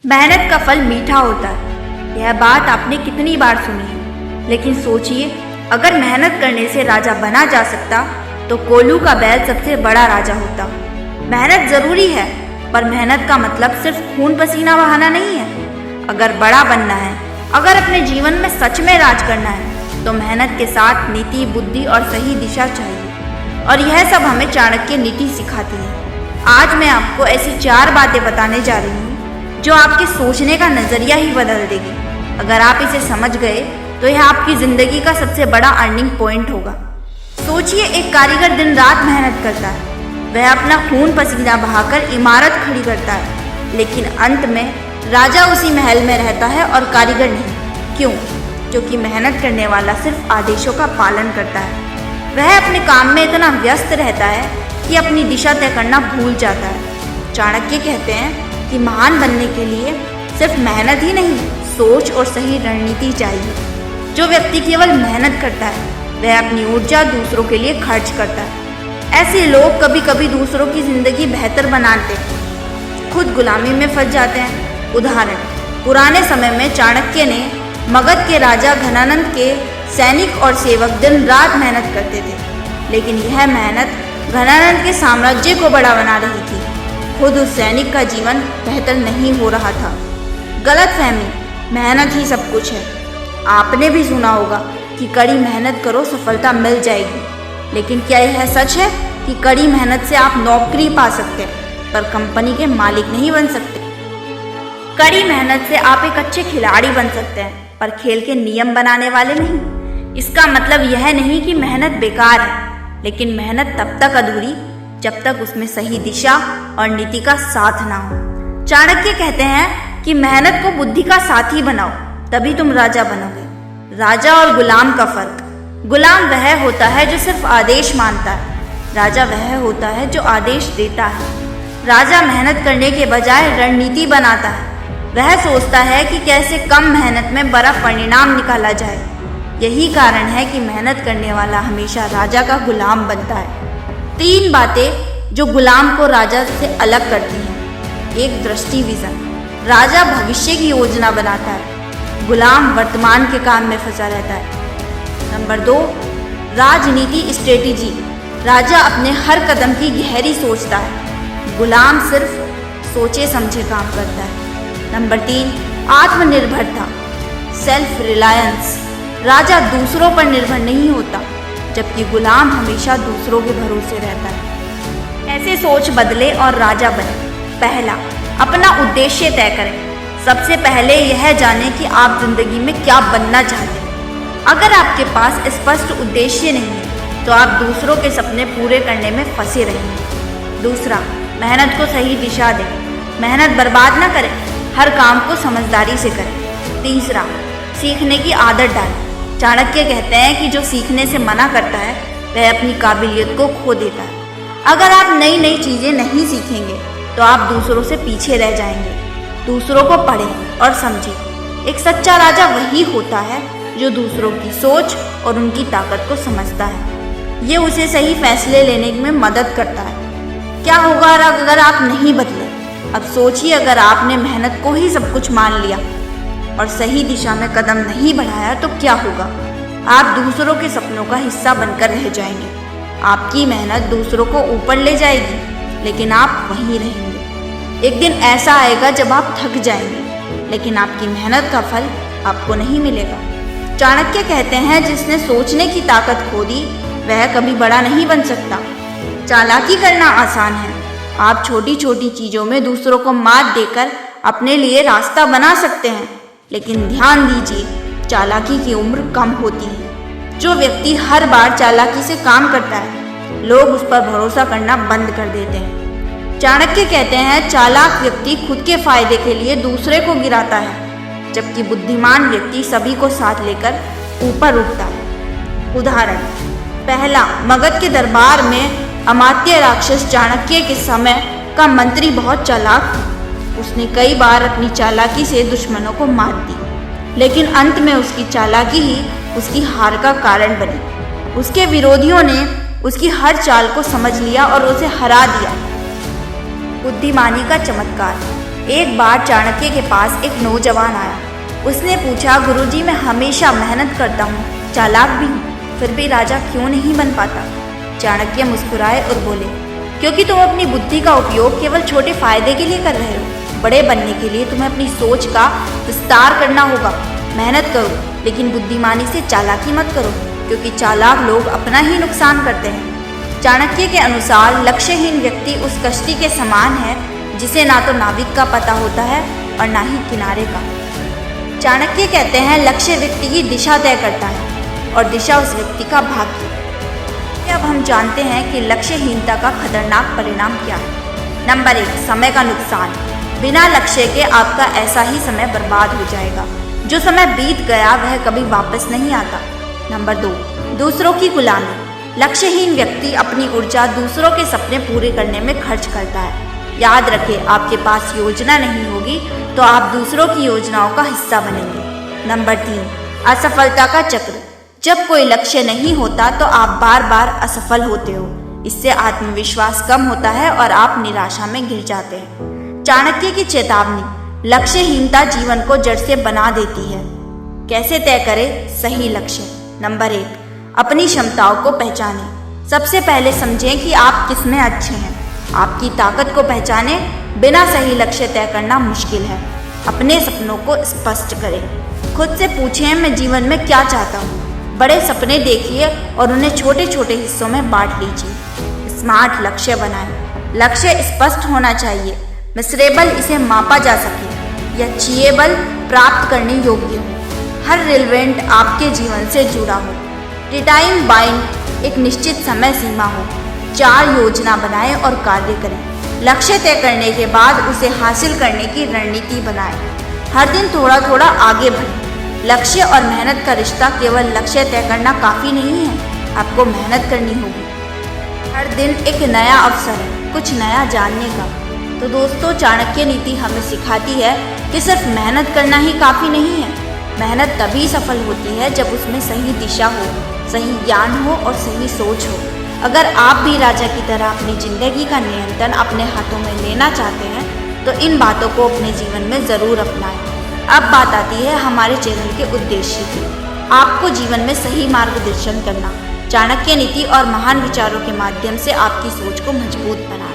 मेहनत का फल मीठा होता है। यह बात आपने कितनी बार सुनी है, लेकिन सोचिए, अगर मेहनत करने से राजा बना जा सकता तो कोल्हू का बैल सबसे बड़ा राजा होता। मेहनत जरूरी है, पर मेहनत का मतलब सिर्फ खून पसीना बहाना नहीं है। अगर बड़ा बनना है, अगर अपने जीवन में सच में राज करना है, तो मेहनत के साथ नीति, बुद्धि और सही दिशा चाहिए। और यह सब हमें चाणक्य नीति सिखाती है। आज मैं आपको ऐसी 4 बातें बताने जा रही हूँ जो आपके सोचने का नजरिया ही बदल देगी। अगर आप इसे समझ गए तो यह आपकी जिंदगी का सबसे बड़ा अर्निंग पॉइंट होगा। सोचिए, एक कारीगर दिन रात मेहनत करता है। वह अपना खून पसीना बहाकर इमारत खड़ी करता है, लेकिन अंत में राजा उसी महल में रहता है और कारीगर नहीं। क्यों? क्योंकि मेहनत करने वाला सिर्फ आदेशों का पालन करता है। वह अपने काम में इतना व्यस्त रहता है कि अपनी दिशा तय करना भूल जाता है। चाणक्य कहते हैं कि महान बनने के लिए सिर्फ मेहनत ही नहीं, सोच और सही रणनीति चाहिए। जो व्यक्ति केवल मेहनत करता है, वह अपनी ऊर्जा दूसरों के लिए खर्च करता है। ऐसे लोग कभी कभी दूसरों की जिंदगी बेहतर बनाते, खुद गुलामी में फंस जाते हैं। उदाहरण, पुराने समय में चाणक्य ने मगध के राजा घनानंद के सैनिक और सेवक दिन रात मेहनत करते थे, लेकिन यह मेहनत घनानंद के साम्राज्य को बड़ा बना रही थी। खुद उस सैनिक का जीवन बेहतर नहीं हो रहा था। गलतफहमी, मेहनत ही सब कुछ है। आपने भी सुना होगा कि कड़ी मेहनत करो सफलता मिल जाएगी, लेकिन क्या यह सच है कि कड़ी मेहनत से आप नौकरी पा सकते हैं पर कंपनी के मालिक नहीं बन सकते? कड़ी मेहनत से आप एक अच्छे खिलाड़ी बन सकते हैं पर खेल के नियम बनाने वाले नहीं। इसका मतलब यह नहीं कि मेहनत बेकार है, लेकिन मेहनत तब तक अधूरी जब तक उसमें सही दिशा और नीति का साथ ना हो। चाणक्य कहते हैं कि मेहनत को बुद्धि का साथी बनाओ, तभी तुम राजा बनोगे। राजा और गुलाम का फर्क। गुलाम वह होता है जो सिर्फ आदेश मानता है, राजा वह होता है जो आदेश देता है। राजा मेहनत करने के बजाय रणनीति बनाता है। वह सोचता है कि कैसे कम मेहनत में बड़ा परिणाम निकाला जाए। यही कारण है कि मेहनत करने वाला हमेशा राजा का गुलाम बनता है। 3 बातें जो गुलाम को राजा से अलग करती हैं। 1, दृष्टि, विजन। राजा भविष्य की योजना बनाता है, गुलाम वर्तमान के काम में फंसा रहता है। नंबर 2, राजनीति, स्ट्रेटेजी। राजा अपने हर कदम की गहरी सोचता है, गुलाम सिर्फ सोचे समझे काम करता है। नंबर 3, आत्मनिर्भरता, सेल्फ रिलायंस। राजा दूसरों पर निर्भर नहीं होता, जबकि गुलाम हमेशा दूसरों के भरोसे रहता है। ऐसे सोच बदले और राजा बने। पहला, अपना उद्देश्य तय करें। सबसे पहले यह जानें कि आप जिंदगी में क्या बनना चाहते हैं। अगर आपके पास स्पष्ट उद्देश्य नहीं है, तो आप दूसरों के सपने पूरे करने में फंसे रहेंगे। दूसरा, मेहनत को सही दिशा दें। मेहनत बर्बाद ना करें, हर काम को समझदारी से करें। तीसरा, सीखने की आदत डालें। चाणक्य कहते हैं कि जो सीखने से मना करता है वह अपनी काबिलियत को खो देता है। अगर आप नई नई चीज़ें नहीं सीखेंगे तो आप दूसरों से पीछे रह जाएंगे। दूसरों को पढ़ें और समझें। एक सच्चा राजा वही होता है जो दूसरों की सोच और उनकी ताकत को समझता है। ये उसे सही फैसले लेने में मदद करता है। क्या होगा अगर आप नहीं बदले? अब सोचिए, अगर आपने मेहनत को ही सब कुछ मान लिया और सही दिशा में कदम नहीं बढ़ाया तो क्या होगा? आप दूसरों के सपनों का हिस्सा बनकर रह जाएंगे। आपकी मेहनत दूसरों को ऊपर ले जाएगी, लेकिन आप वहीं रहेंगे। एक दिन ऐसा आएगा जब आप थक जाएंगे, लेकिन आपकी मेहनत का फल आपको नहीं मिलेगा। चाणक्य कहते हैं, जिसने सोचने की ताकत खो दी वह कभी बड़ा नहीं बन सकता। चालाकी करना आसान है। आप छोटी छोटी चीज़ों में दूसरों को मात देकर अपने लिए रास्ता बना सकते हैं, लेकिन ध्यान दीजिए, चालाकी की उम्र कम होती है। जो व्यक्ति हर बार चालाकी से काम करता है, लोग उस पर भरोसा करना बंद कर देते हैं। चाणक्य कहते हैं, चालाक व्यक्ति खुद के फायदे के लिए दूसरे को गिराता है, जबकि बुद्धिमान व्यक्ति सभी को साथ लेकर ऊपर उठता है। उदाहरण, पहला, मगध के दरबार में अमात्य राक्षस चाणक्य के समय का मंत्री बहुत चालाक था। उसने कई बार अपनी चालाकी से दुश्मनों को मात दी, लेकिन अंत में उसकी चालाकी ही उसकी हार का कारण बनी। उसके विरोधियों ने उसकी हर चाल को समझ लिया और उसे हरा दिया। बुद्धिमानी का चमत्कार। एक बार चाणक्य के पास एक नौजवान आया। उसने पूछा, गुरुजी मैं हमेशा मेहनत करता हूँ, चालाक भी हूँ, फिर भी राजा क्यों नहीं बन पाता? चाणक्य मुस्कुराए और बोले, क्योंकि तुम अपनी बुद्धि का उपयोग केवल छोटे फायदे के लिए कर रहे हो। बड़े बनने के लिए तुम्हें अपनी सोच का विस्तार करना होगा। मेहनत करो, लेकिन बुद्धिमानी से चालाकी मत करो, क्योंकि चालाक लोग अपना ही नुकसान करते हैं। चाणक्य के अनुसार लक्ष्यहीन व्यक्ति उस कश्ती के समान है जिसे ना तो नाविक का पता होता है और ना ही किनारे का। चाणक्य कहते हैं, लक्ष्य व्यक्ति की दिशा तय करता है और दिशा उस व्यक्ति का भाग्य। अब हम जानते हैं कि लक्ष्यहीनता का खतरनाक परिणाम क्या है। नंबर 1, समय का नुकसान। बिना लक्ष्य के आपका ऐसा ही समय बर्बाद हो जाएगा। जो समय बीत गया वह कभी वापस नहीं आता। नंबर 2, दूसरों की गुलामी। लक्ष्यहीन व्यक्ति अपनी ऊर्जा दूसरों के सपने पूरे करने में खर्च करता है। याद रखें, आपके पास योजना नहीं होगी तो आप दूसरों की योजनाओं का हिस्सा बनेंगे। नंबर 3, असफलता का चक्र। जब कोई लक्ष्य नहीं होता तो आप बार बार असफल होते हो। इससे आत्मविश्वास कम होता है और आप निराशा में घिर जाते हैं। चाणक्य की चेतावनी, लक्ष्यहीनता जीवन को जड़ से बना देती है। कैसे तय करें सही लक्ष्य? नंबर 1, अपनी क्षमताओं को पहचानें। सबसे पहले समझें कि आप किसमें अच्छे हैं। आपकी ताकत को पहचानें। बिना सही लक्ष्य तय करना मुश्किल है। अपने सपनों को स्पष्ट करें। खुद से पूछें, मैं जीवन में क्या चाहता हूँ। बड़े सपने देखिए और उन्हें छोटे छोटे हिस्सों में बांट लीजिए। स्मार्ट लक्ष्य बनाएं। लक्ष्य स्पष्ट होना चाहिए, मेजरेबल, इसे मापा जा सके, या अचीवेबल, प्राप्त करने योग्य हो। हर रिलेवेंट आपके जीवन से जुड़ा हो। टाइम बाइंड, एक निश्चित समय सीमा हो। 4 योजना बनाएं और कार्य करें। लक्ष्य तय करने के बाद उसे हासिल करने की रणनीति बनाएं। हर दिन थोड़ा थोड़ा आगे बढ़ें। लक्ष्य और मेहनत का रिश्ता केवल लक्ष्य तय करना काफ़ी नहीं है, आपको मेहनत करनी होगी। हर दिन एक नया अवसर है कुछ नया जानने का। तो दोस्तों, चाणक्य नीति हमें सिखाती है कि सिर्फ मेहनत करना ही काफ़ी नहीं है। मेहनत तभी सफल होती है जब उसमें सही दिशा हो, सही ज्ञान हो और सही सोच हो। अगर आप भी राजा की तरह अपनी ज़िंदगी का नियंत्रण अपने हाथों में लेना चाहते हैं तो इन बातों को अपने जीवन में ज़रूर अपनाएं। अब बात आती है हमारे चैनल के उद्देश्य की, आपको जीवन में सही मार्गदर्शन करना, चाणक्य नीति और महान विचारों के माध्यम से आपकी सोच को मजबूत बनाना।